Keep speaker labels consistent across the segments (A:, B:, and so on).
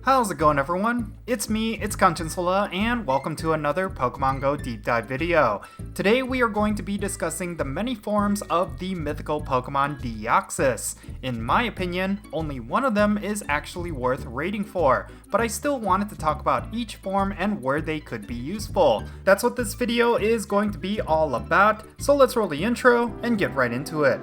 A: How's it going, everyone? It's me, it's Jinsula, and welcome to another Pokémon GO deep dive video. Today we are going to be discussing the many forms of the mythical Pokemon Deoxys. In my opinion, only one of them is actually worth rating for, but I still wanted to talk about each form and where they could be useful. That's what this video is going to be all about, so let's roll the intro and get right into it.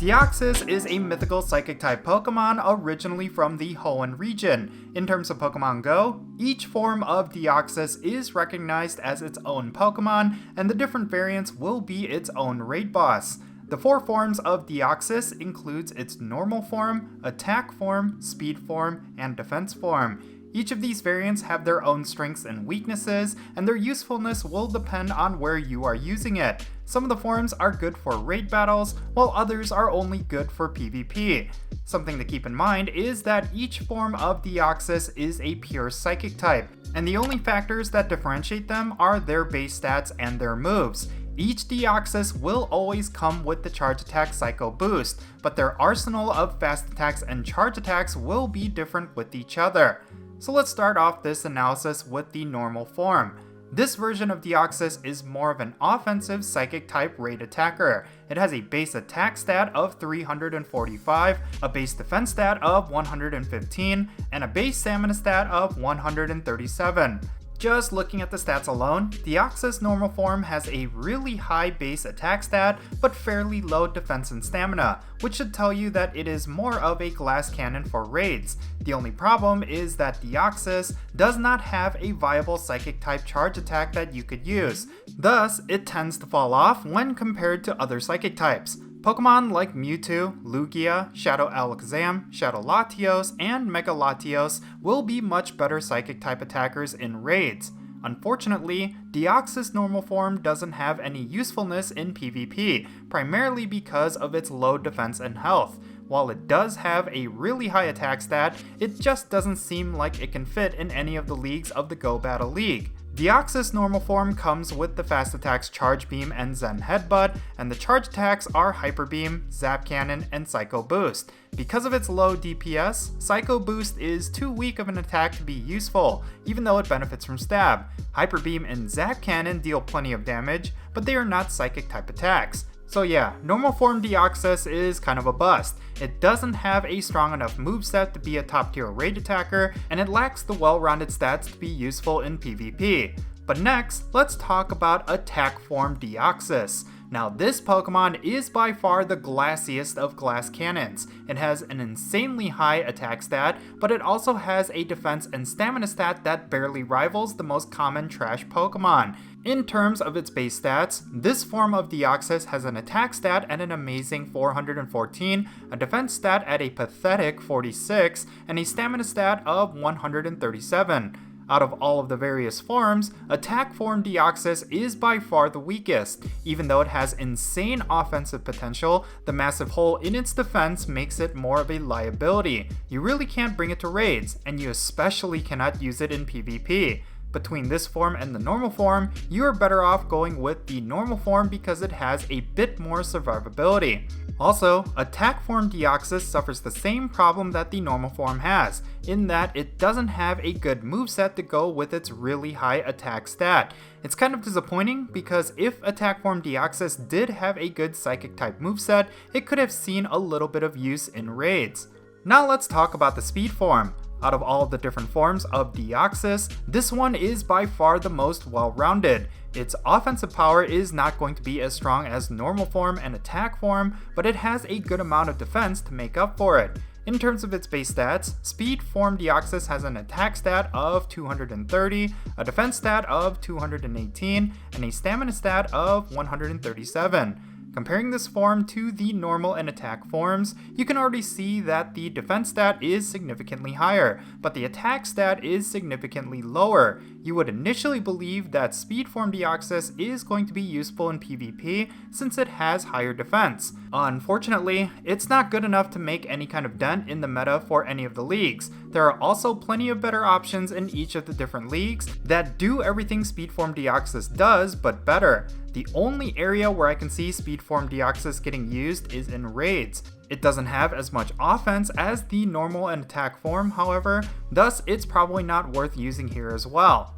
A: Deoxys is a mythical psychic type Pokemon originally from the Hoenn Region. In terms of Pokemon GO, each form of Deoxys is recognized as its own Pokemon, and the different variants will be its own raid boss. The four forms of Deoxys includes its normal form, attack form, speed form, and defense form. Each of these variants have their own strengths and weaknesses, and their usefulness will depend on where you are using it. Some of the forms are good for raid battles, while others are only good for PvP. Something to keep in mind is that each form of Deoxys is a pure psychic type, and the only factors that differentiate them are their base stats and their moves. Each Deoxys will always come with the Charge Attack Psycho boost, but their arsenal of fast attacks and charge attacks will be different with each other. So let's start off this analysis with the normal form. This version of Deoxys is more of an offensive psychic type raid attacker. It has a base attack stat of 345, a base defense stat of 115, and a base stamina stat of 137. Just looking at the stats alone, Deoxys normal form has a really high base attack stat, but fairly low defense and stamina, which should tell you that it is more of a glass cannon for raids. The only problem is that Deoxys does not have a viable psychic type charge attack that you could use. Thus, it tends to fall off when compared to other psychic types. Pokemon like Mewtwo, Lugia, Shadow Alakazam, Shadow Latios, and Mega Latios will be much better psychic type attackers in raids. Unfortunately, Deoxys normal form doesn't have any usefulness in PvP, primarily because of its low defense and health. While it does have a really high attack stat, it just doesn't seem like it can fit in any of the leagues of the Go Battle League. Deoxys normal form comes with the fast attacks Charge Beam and Zen Headbutt, and the charge attacks are Hyper Beam, Zap Cannon, and Psycho Boost. Because of its low DPS, Psycho Boost is too weak of an attack to be useful, even though it benefits from Stab. Hyper Beam and Zap Cannon deal plenty of damage, but they are not psychic type attacks. So yeah, normal form Deoxys is kind of a bust. It doesn't have a strong enough moveset to be a top tier raid attacker, and it lacks the well-rounded stats to be useful in PvP. But next, let's talk about attack form Deoxys. Now this Pokemon is by far the glassiest of glass cannons. It has an insanely high attack stat, but it also has a defense and stamina stat that barely rivals the most common trash Pokemon. In terms of its base stats, this form of Deoxys has an attack stat at an amazing 414, a defense stat at a pathetic 46, and a stamina stat of 137. Out of all of the various forms, attack form Deoxys is by far the weakest. Even though it has insane offensive potential, the massive hole in its defense makes it more of a liability. You really can't bring it to raids, and you especially cannot use it in PvP. Between this form and the normal form, you are better off going with the normal form because it has a bit more survivability. Also, attack form Deoxys suffers the same problem that the normal form has, in that it doesn't have a good moveset to go with its really high attack stat. It's kind of disappointing because if attack form Deoxys did have a good psychic type moveset, it could have seen a little bit of use in raids. Now let's talk about the speed form. Out of all of the different forms of Deoxys, this one is by far the most well-rounded. Its offensive power is not going to be as strong as normal form and attack form, but it has a good amount of defense to make up for it. In terms of its base stats, speed form Deoxys has an attack stat of 230, a defense stat of 218, and a stamina stat of 137. Comparing this form to the normal and attack forms, you can already see that the defense stat is significantly higher, but the attack stat is significantly lower. You would initially believe that speed form Deoxys is going to be useful in PvP since it has higher defense. Unfortunately, it's not good enough to make any kind of dent in the meta for any of the leagues. There are also plenty of better options in each of the different leagues that do everything speed form Deoxys does, but better. The only area where I can see speed form Deoxys getting used is in raids. It doesn't have as much offense as the normal and attack form, however, thus it's probably not worth using here as well.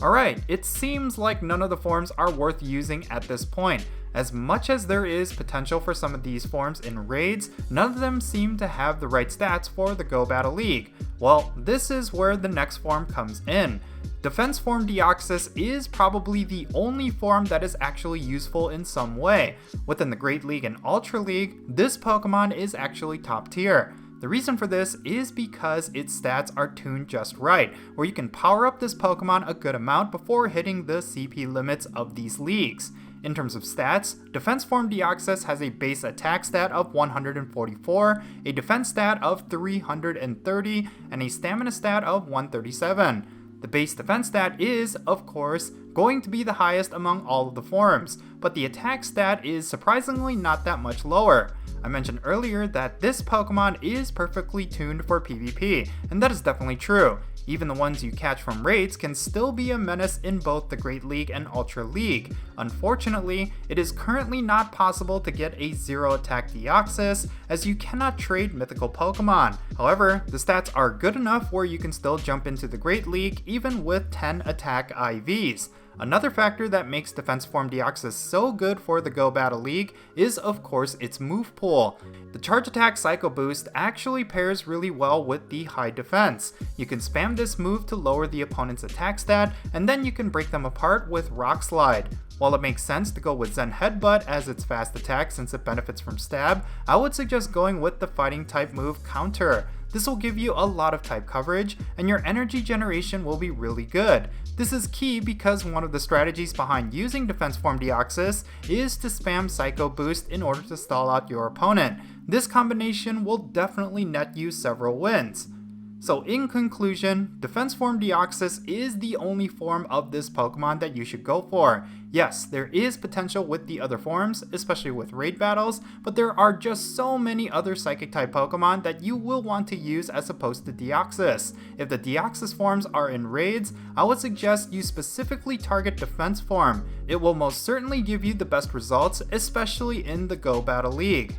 A: Alright, it seems like none of the forms are worth using at this point. As much as there is potential for some of these forms in raids, none of them seem to have the right stats for the Go Battle League. Well, this is where the next form comes in. Defense Forme Deoxys is probably the only form that is actually useful in some way. Within the Great League and Ultra League, this Pokemon is actually top tier. The reason for this is because its stats are tuned just right, where you can power up this Pokemon a good amount before hitting the CP limits of these leagues. In terms of stats, Defense Forme Deoxys has a base attack stat of 144, a defense stat of 330, and a stamina stat of 137. The base defense stat is, of course, going to be the highest among all of the forms, but the attack stat is surprisingly not that much lower. I mentioned earlier that this Pokemon is perfectly tuned for PvP, and that is definitely true. Even the ones you catch from raids can still be a menace in both the Great League and Ultra League. Unfortunately, it is currently not possible to get a 0 attack Deoxys, as you cannot trade mythical Pokemon. However, the stats are good enough where you can still jump into the Great League even with 10 attack IVs. Another factor that makes Defense Forme Deoxys so good for the Go Battle League is of course its move pool. The Charge Attack Psycho Boost actually pairs really well with the high defense. You can spam this move to lower the opponent's attack stat, and then you can break them apart with Rock Slide. While it makes sense to go with Zen Headbutt as its fast attack since it benefits from stab, I would suggest going with the fighting type move Counter. This will give you a lot of type coverage, and your energy generation will be really good. This is key because one of the strategies behind using Defense Forme Deoxys is to spam Psycho Boost in order to stall out your opponent. This combination will definitely net you several wins. So in conclusion, Defense Forme Deoxys is the only form of this Pokemon that you should go for. Yes, there is potential with the other forms, especially with raid battles, but there are just so many other Psychic type Pokemon that you will want to use as opposed to Deoxys. If the Deoxys forms are in raids, I would suggest you specifically target Defense Forme. It will most certainly give you the best results, especially in the Go Battle League.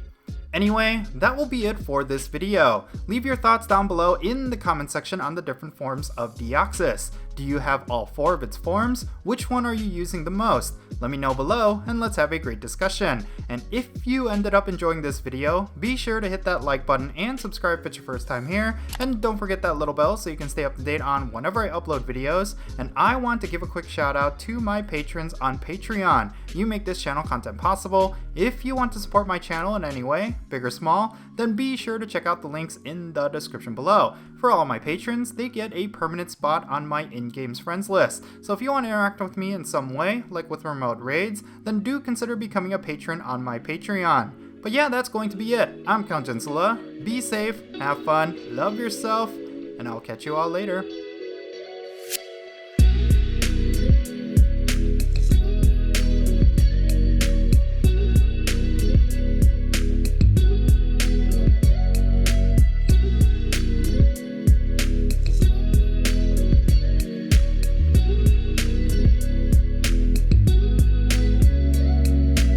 A: Anyway, that will be it for this video. Leave your thoughts down below in the comment section on the different forms of Deoxys. Do you have all 4 of its forms? Which one are you using the most? Let me know below and let's have a great discussion. And if you ended up enjoying this video, be sure to hit that like button and subscribe if it's your first time here. And don't forget that little bell so you can stay up to date on whenever I upload videos. And I want to give a quick shout out to my patrons on Patreon. You make this channel content possible. If you want to support my channel in any way, big or small, then be sure to check out the links in the description below. For all my patrons, they get a permanent spot on my in-games friends list. So if you want to interact with me in some way, like with remote raids, then do consider becoming a patron on my Patreon. But yeah, that's going to be it. I'm Count Jinsula. Be safe, have fun, love yourself, and I'll catch you all later.